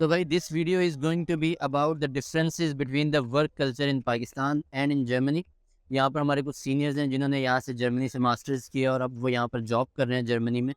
So, भाई, this video is going to be about the differences between the work culture in Pakistan and in Germany. यहाँ पर हमारे कुछ seniors हैं जिन्होंने यहाँ से जर्मनी से मास्टर्स किया और अब वो यहाँ पर जॉब कर रहे हैं जर्मनी में,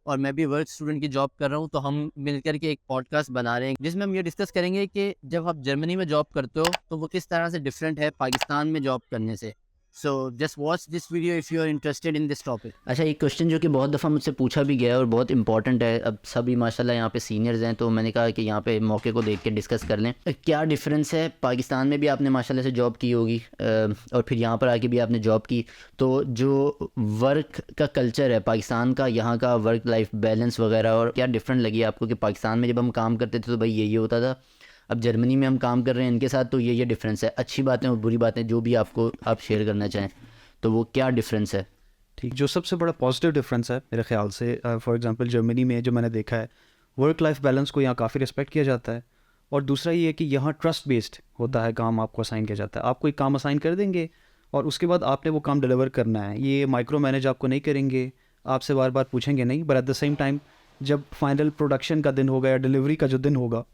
और मैं भी वर्क स्टूडेंट की जॉब कर रहा हूँ। तो हम मिलकर के एक पॉडकास्ट बना रहे हैं जिसमें हम ये डिस्कस करेंगे कि जब आप जर्मनी में जॉब करते हो तो वो किस तरह से डिफरेंट है पाकिस्तान में जॉब करने से। So just watch this video if you are interested in this topic. अच्छा, एक क्वेश्चन जो कि बहुत दफ़ा मुझसे पूछा भी गया है और बहुत इंपॉर्टेंट है, अब सभी माशाल्लाह यहाँ पे सीनियर्स हैं तो मैंने कहा कि यहाँ पे मौके को देख के डिस्कस कर लें। क्या डिफरेंस है, पाकिस्तान में भी आपने माशाल्लाह से जॉब की होगी और फिर यहाँ पर आके भी आपने जॉब की, तो जो वर्क का कल्चर है पाकिस्तान का, यहाँ का वर्क लाइफ बैलेंस वगैरह, और क्या डिफरेंट लगी आपको कि पाकिस्तान में जब हम काम करते थे तो भाई ये होता था, अब जर्मनी में हम काम कर रहे हैं इनके साथ तो ये डिफरेंस है। अच्छी बातें और बुरी बातें जो भी आप शेयर करना चाहें तो वो क्या डिफरेंस है। ठीक, जो सबसे बड़ा पॉजिटिव डिफरेंस है मेरे ख्याल से, फॉर एग्जांपल जर्मनी में जो मैंने देखा है, वर्क लाइफ बैलेंस को यहाँ काफ़ी रिस्पेक्ट किया जाता है। और दूसरा ये है कि यहाँ ट्रस्ट बेस्ड होता है, काम आपको असाइन किया जाता है, आपको एक काम असाइन कर देंगे और उसके बाद आपने वो काम डिलीवर करना है। ये माइक्रो मैनेज आपको नहीं करेंगे, आपसे बार बार पूछेंगे नहीं, but at the same time जब फाइनल प्रोडक्शन का दिन होगा या डिलीवरी का जो दिन होगा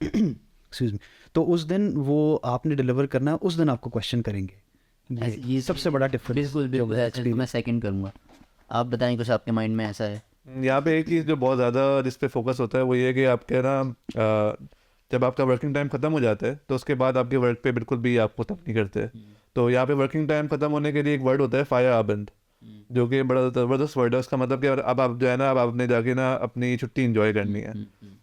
एक्सक्यूज मी, तो उस दिन वो आपने डिलीवर करना है, उस दिन आपको क्वेश्चन करेंगे। ये सबसे बड़ा डिफरेंस। बिल्कुल, मैं सेकंड करूँगा, आप बताएं कुछ आपके माइंड में ऐसा है। यहाँ पे एक चीज़ जो बहुत ज़्यादा जिस पे फोकस होता है वो ये है कि आपके जब आपका वर्किंग टाइम ख़त्म हो जाता है तो उसके बाद आपके वर्क पे बिल्कुल भी आपको तंग नहीं करते। तो यहाँ पे वर्किंग टाइम ख़त्म होने के लिए एक वर्ड होता है फायर आबंद, जो कि बड़ा ज़बरदस्त वर्ड है। उसका मतलब कि अब आप जो है ना, अब आपने जाके ना अपनी छुट्टी इंजॉय करनी है,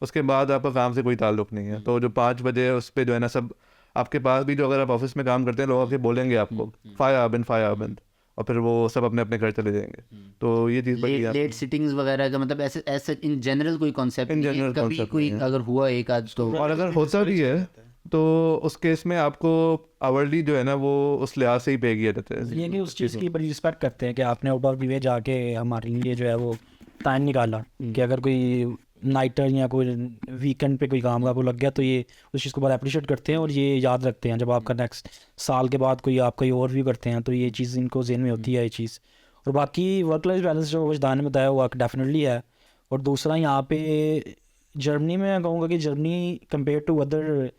उसके बाद आपका काम से कोई ताल्लुक़ नहीं है। तो जो 5 बजे उस पर जो है ना, सब आपके पास भी जो अगर आप ऑफिस में काम करते हैं लोग आके बोलेंगे आपको फायर आबंद, और फिर वो सब अपने अपने घर चले जाएंगे। तो ये चीज़ लेट सिटिंग्स वगैरह का मतलब ऐसे इन जनरल कोई कॉन्सेप्ट नहीं है, कभी कोई अगर हुआ एक आध तो, और अगर होता भी है तो उस केस में आपको आवरली जो है ना वो उस लिहाज से ही पे किया जाता है। ये कि उस चीज़ की बड़ी रिस्पेक्ट करते हैं कि आपने आउट ऑफ द वे जाके हमारे लिए जो है वो टाइम निकाला, कि अगर कोई नाइटर या कोई वीकेंड पे कोई काम आपको लग गया तो ये उस चीज़ को बड़ा अप्रिशिएट करते हैं और ये याद रखते हैं जब आपका नेक्स्ट साल के बाद कोई आप कोई और व्यू करते हैं तो ये चीज़ इनको ज़हन में होती है ये चीज़। और बाकी वर्क लाइफ बैलेंस जो वजदान ने बताया वो डेफिनेटली है। और दूसरा यहाँ पे जर्मनी में मैं कहूँगा कि Germany compare to other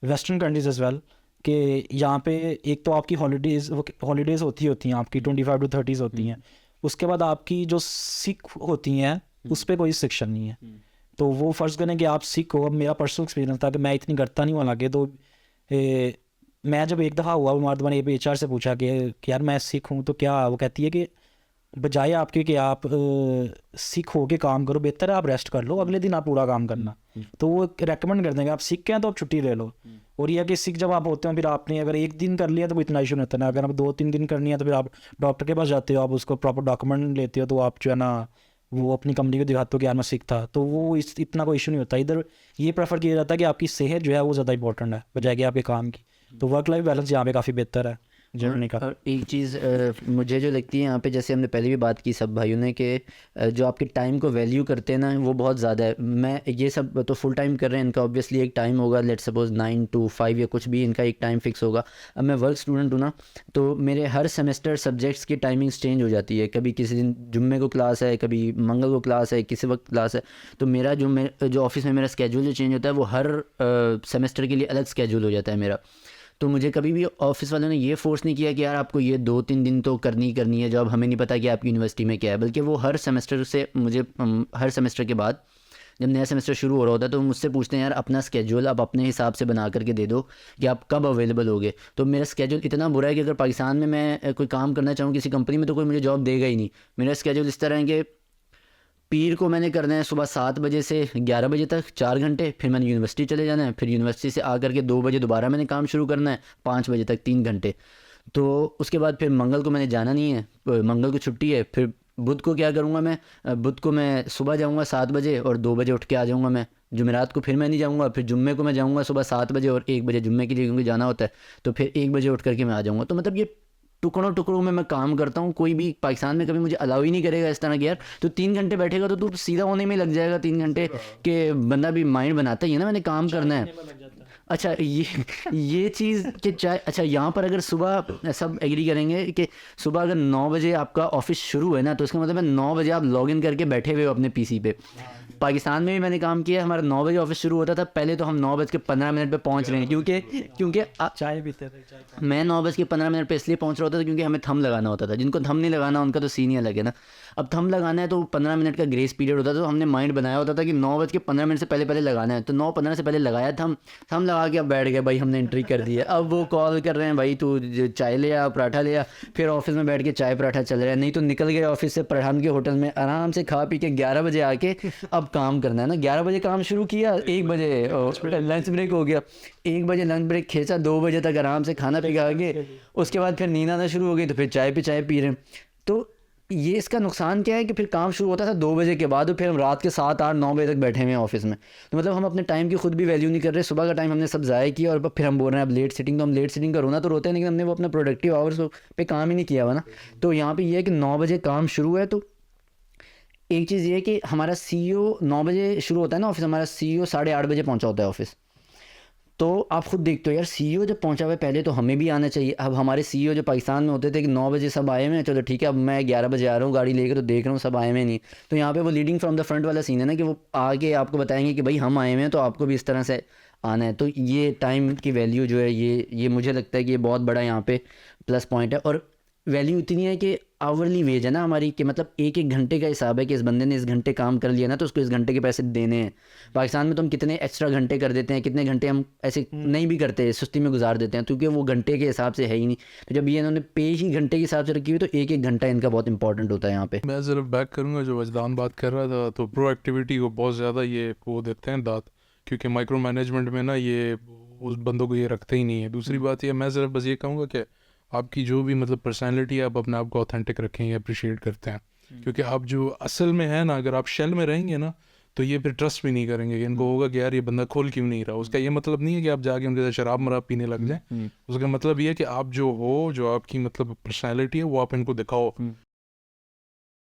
western countries as well, कि यहाँ पे एक तो आपकी हॉलीडेज़ होती हैं आपकी 25 to 30 होती हैं, उसके बाद आपकी जो सिक होती हैं उस पर कोई सेक्शन नहीं है। तो वो फ़र्ज़ करें कि आप सिक हो, अब मेरा पर्सनल एक्सपीरियंस था कि मैं इतनी करता नहीं हुआ लगे, तो मैं जब एक दफ़ा हुआ मर्दबा ने HR से पूछा कि यार मैं सिक हूँ तो क्या, वो कहती है कि बजाय आपके कि आप सिक हो के काम करो, बेहतर है आप रेस्ट कर लो, अगले दिन आप पूरा काम करना। तो वो रेकमेंड करते हैं कि आप सिक हैं तो आप छुट्टी ले लो। और यह कि सिक जब आप होते हो फिर आपने अगर एक दिन कर लिया तो कोई इतना इशू नहीं होता ना, अगर आप 2-3 दिन करनी है तो फिर आप डॉक्टर के पास जाते हो, आप उसको प्रॉपर डॉक्यूमेंट लेते हो, तो आप जो है ना वो अपनी कंपनी को दिखाते हो कि यार मैं सिक था, तो वो इतना कोई इशू नहीं होता। इधर ये प्रेफर किया जाता है कि आपकी सेहत जो है वो ज़्यादा इंपॉर्टेंट है बजाय कि आपके काम की। तो वर्क लाइफ बैलेंस यहाँ पे काफ़ी बेहतर है जर्मनी का। और एक चीज़ मुझे जो लगती है यहाँ पे, जैसे हमने पहले भी बात की सब भाइयों ने, कि जो आपके टाइम को वैल्यू करते हैं ना वो बहुत ज़्यादा है। मैं ये सब तो फुल टाइम कर रहे हैं, इनका ऑब्वियसली एक टाइम होगा, लेट्स सपोज 9 to 5 या कुछ भी, इनका एक टाइम फिक्स होगा। अब मैं वर्क स्टूडेंट हूँ ना, तो मेरे हर सेमेस्टर सब्जेक्ट्स की टाइमिंग्स चेंज हो जाती है। कभी किसी दिन जुम्मे को क्लास है, कभी मंगल को क्लास है, किसी वक्त क्लास है। तो मेरा जो ऑफिस में मेरा स्केड्यूल जो चेंज होता है वो हर सेमेस्टर के लिए अलग स्केड्यूल हो जाता है मेरा। तो मुझे कभी भी ऑफिस वालों ने ये फोर्स नहीं किया कि यार आपको ये 2-3 दिन तो करनी है, जो अब हमें नहीं पता कि आपकी यूनिवर्सिटी में क्या है, बल्कि वो हर सेमेस्टर से मुझे हर सेमेस्टर के बाद जब नया सेमेस्टर शुरू हो रहा होता है तो मुझसे पूछते हैं यार अपना स्केड्यूल आप अपने हिसाब से बना करके दे दो कि आप कब अवेलेबल होगे। तो मेरा स्केड्यूल इतना बुरा है कि अगर पाकिस्तान में मैं कोई काम करना चाहूँ किसी कंपनी में तो कोई मुझे जॉब देगा ही नहीं। मेरा स्केड्यूल इस तरह है कि पीर को मैंने करना है सुबह 7 बजे से 11 बजे तक 4 घंटे, फिर मैंने यूनिवर्सिटी चले जाना है, फिर यूनिवर्सिटी से आकर के 2 बजे दोबारा मैंने काम शुरू करना है 5 बजे तक 3 घंटे। तो उसके बाद फिर मंगल को मैंने जाना नहीं है, मंगल को छुट्टी है। फिर बुध को क्या करूँगा मैं, बुध को मैं सुबह जाऊँगा 7 बजे और 2 बजे उठ के आ जाऊँगा मैं। जुमेरात को फिर मैं नहीं जाऊँगा, फिर जुम्मे को मैं जाऊँगा सुबह 7 बजे और 1 बजे जुम्मे के लिए क्योंकि जाना होता है, तो फिर 1 बजे उठ करके मैं आ जाऊँगा। तो मतलब ये टुकड़ों टुकड़ों में मैं काम करता हूँ। कोई भी पाकिस्तान में कभी मुझे अलाउ ही नहीं करेगा इस तरह कि यार तो 3 घंटे बैठेगा तो तू सीधा होने में लग जाएगा 3 घंटे के। बंदा भी माइंड बनाता ही है ना, मैंने काम करना है। अच्छा ये चीज़ कि चाहे अच्छा यहाँ पर अगर सुबह सब एग्री करेंगे कि सुबह अगर 9 बजे आपका ऑफिस शुरू है ना, तो इसका मतलब है 9 बजे आप लॉग इन करके बैठे हुए हो अपने पीसी पे। पाकिस्तान में भी मैंने काम किया, हमारा 9 बजे ऑफिस शुरू होता था, पहले तो हम 9:15 पे पहुँच रहे हैं क्योंकि चाय पीते थे, चाय मैं 9:15 पे इसलिए पहुंच रहा होता था क्योंकि हमें थंब लगाना होता था। जिनको थंब नहीं लगाना उनका तो सीन ही अलग है ना। अब थंब लगाना है तो 15 मिनट का ग्रेस पीरियड होता था, तो हमने माइंड बनाया होता था कि 9:15 से पहले पहले लगाना है। तो 9:15 से पहले लगाया थंब लगा के अब बैठ गए भाई, हमने एंट्री कर दी है। अब वो कॉल कर रहे हैं भाई तू चाय ले आ, पराठा ले आ। फिर ऑफिस में बैठ के चाय पराठा चल रहा है, नहीं तो निकल गए ऑफिस से पठान के होटल में आराम से खा पी के 11 बजे आके अब काम करना है ना। 11 बजे काम शुरू किया, 1 बजे लंच ब्रेक हो गया, 1 बजे लंच ब्रेक खींचा, 2 बजे तक आराम से खाना पी खा के उसके बाद फिर नींद आना शुरू हो गई, तो फिर चाय पी रहे हैं। तो ये इसका नुकसान क्या है कि फिर काम शुरू होता था 2 बजे के बाद, और फिर हम रात के 7, 8, 9 बजे तक बैठे हुए हैं ऑफिस में। तो मतलब हम अपने टाइम की खुद भी वैल्यू नहीं कर रहे। सुबह का टाइम हमने सब ज़ाया किया और फिर हम बोल रहे हैं अब लेट सिटिंग। तो हम लेट सिटिंग का रोना तो रोते हैं, लेकिन हमने वो अपना प्रोडक्टिव आवर्स पे काम ही नहीं किया हुआ ना। तो यहाँ पे ये है कि 9 बजे काम शुरू है, तो एक चीज़ ये है कि हमारा CEO 9 बजे शुरू होता है ना ऑफिस, हमारा CEO 8:30 बजे पहुँचा होता है ऑफिस। तो आप खुद देखते हो यार, CEO जब पहुंचा हुआ है पहले तो हमें भी आना चाहिए। अब हमारे CEO जो पाकिस्तान में होते थे कि 9 बजे सब आए हुए हैं, चलो ठीक है अब मैं 11 बजे आ रहा हूँ गाड़ी लेकर, तो देख रहा हूँ सब आए हुए नहीं। तो यहाँ पे वो लीडिंग फ्रॉम द फ्रंट वाला सीन है ना, कि वो आगे आपको बताएंगे कि भाई हम आए हुए हैं तो आपको भी इस तरह से आना है। तो ये टाइम की वैल्यू जो है ये मुझे लगता है कि ये बहुत बड़ा यहाँ पे प्लस पॉइंट है। और वैल्यू इतनी है कि आवरली वेज है ना हमारी, कि मतलब 1-1 घंटे का हिसाब है कि इस बंदे ने इस घंटे काम कर लिया ना तो उसको इस घंटे के पैसे देने हैं। पाकिस्तान में तो हम कितने एक्स्ट्रा घंटे कर देते हैं, कितने घंटे हम ऐसे नहीं भी करते, सुस्ती में गुजार देते हैं, क्योंकि वो घंटे के हिसाब से है ही नहीं। तो जब ये इन्होंने पे ही घंटे के हिसाब से रखी हुई, तो 1-1 घंटा इनका बहुत इंपॉर्टेंट होता है यहाँ पे। मैं ज़रा बैक करूँगा जो वजदान बात कर रहा था, तो प्रोएक्टिविटी को बहुत ज़्यादा ये वो देते हैं दांत, क्योंकि माइक्रो मैनेजमेंट में ना ये उस बंदों को ये रखते ही नहीं है। दूसरी बात ये, मैं ज़रा बस ये कहूँगा कि आपकी जो भी मतलब पर्सनैलिटी है, आप अपने आप को ऑथेंटिक रखें, ये अप्रिशिएट करते हैं। क्योंकि आप जो असल में है ना, अगर आप शेल में रहेंगे ना तो ये फिर ट्रस्ट भी नहीं करेंगे। इनको होगा कि यार ये बंदा खोल क्यों नहीं रहा। उसका ये मतलब नहीं है कि आप जाके उनके साथ शराब मराब पीने लग जाएं। उसका मतलब ये है कि आप जो हो, जो आपकी मतलब पर्सनैलिटी है, वो आप इनको दिखाओ।